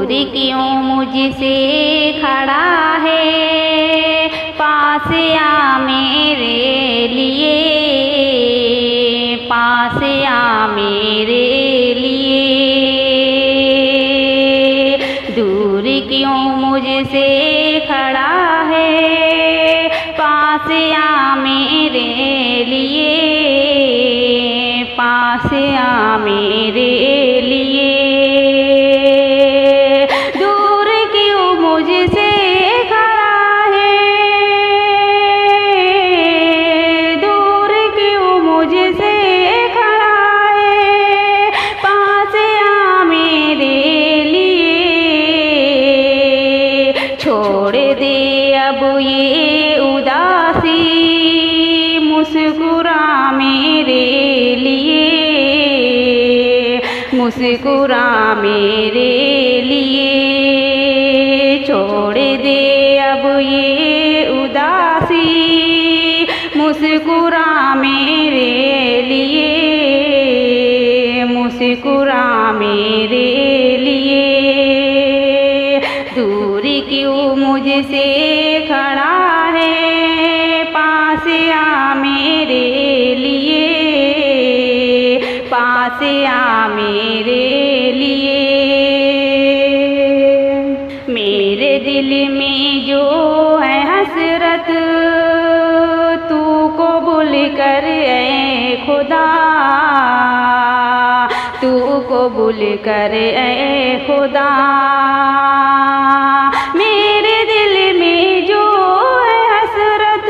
दूर क्यों मुझसे खड़ा है, पास आ मेरे लिए, पास आ मेरे लिए। दूर क्यों मुझसे खड़ा है, पास आ मेरे लिए, पास आ मेरे लिए। दूर क्यों मुझसे खड़ा है, दूर क्यों मुझसे खड़ा है, पास आ मेरे लिए। छोड़ दे अब ये उदासी, मुस्कुरा मेरे लिए, मुस्कुरा मेरे लिए। छोड़ दे अब ये उदासी, मुस्कुरा मेरे लिए, मुस्कुरा मेरे लिए। दूर क्यों मुझसे खड़ा है, पास आ मेरे लिए, पास आ मेरे लिए। मेरे दिल में जो है हसरत, तू कबूल कर ऐ खुदा, तू कबूल कर ऐ खुदा। मेरे दिल में जो है हसरत,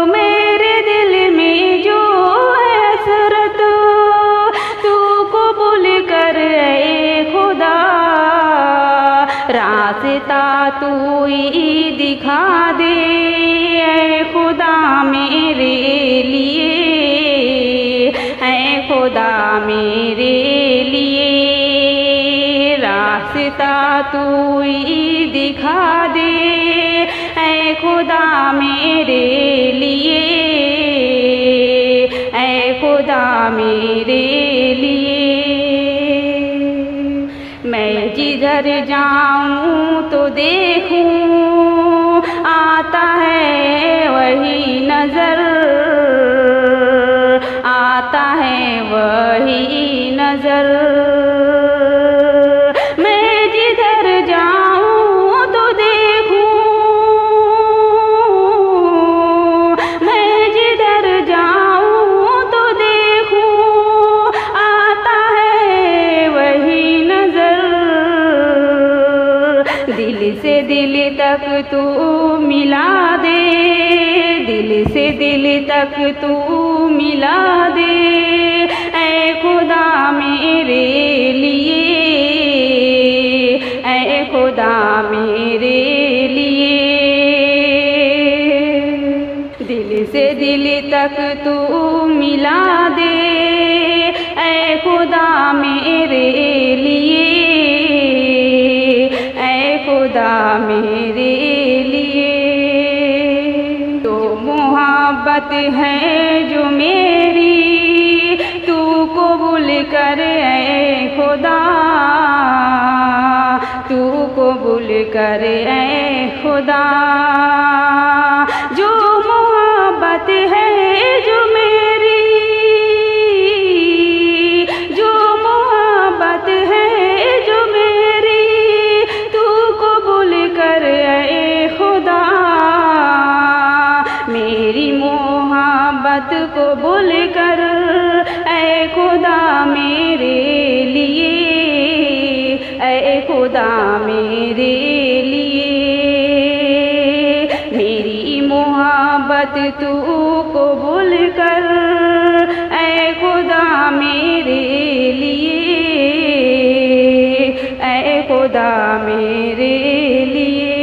मेरे दिल में जो है हसरत, तू कबूल कर ऐ खुदा। रास्ता तू ही दिखा दे ऐ खुदा मेरे लिए, ऐ खुदा मेरे लिए। रास्ता तू ही दिखा दे ऐ खुदा मेरे लिए, ऐ खुदा मेरे लिए। मैं जिधर जाऊं तो देखूं, आता है वही नजर, आता है वही नजर। मैं जिधर जाऊं तो देखूं, मैं जिधर जाऊं तो देखूं, आता है वही नजर। दिल से दिल तक तू मिला दे, दिल से दिल तक तू मिला दे ऐ खुदा मेरे लिए, ऐ खुदा मेरे लिए। दिल से दिल तक तू मिला दे ऐ खुदा मेरे लिए, ऐ खुदा मेरे लिए। तो मोहब्बत है जो मेरी, तू कबूल कर ऐ खुदा, तू कबूल कर ऐ खुदा। जो मोहब्बत है जो मेरी, जो मोहब्बत है जो मेरी, तू कबूल कर ऐ खुदा। मेरी मोहब्बत कबूल कर ऐ खुदा मेरे लिए, ऐ खुदा मेरे लिए। मेरी मोहब्बत तू कबूल कर ऐ खुदा मेरे लिए, ऐ खुदा मेरे लिए।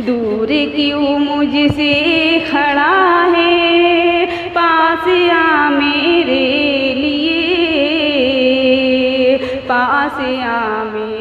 दूर क्यों मुझसे खड़ा है, पास आ मेरे लिए, पास आ मेरे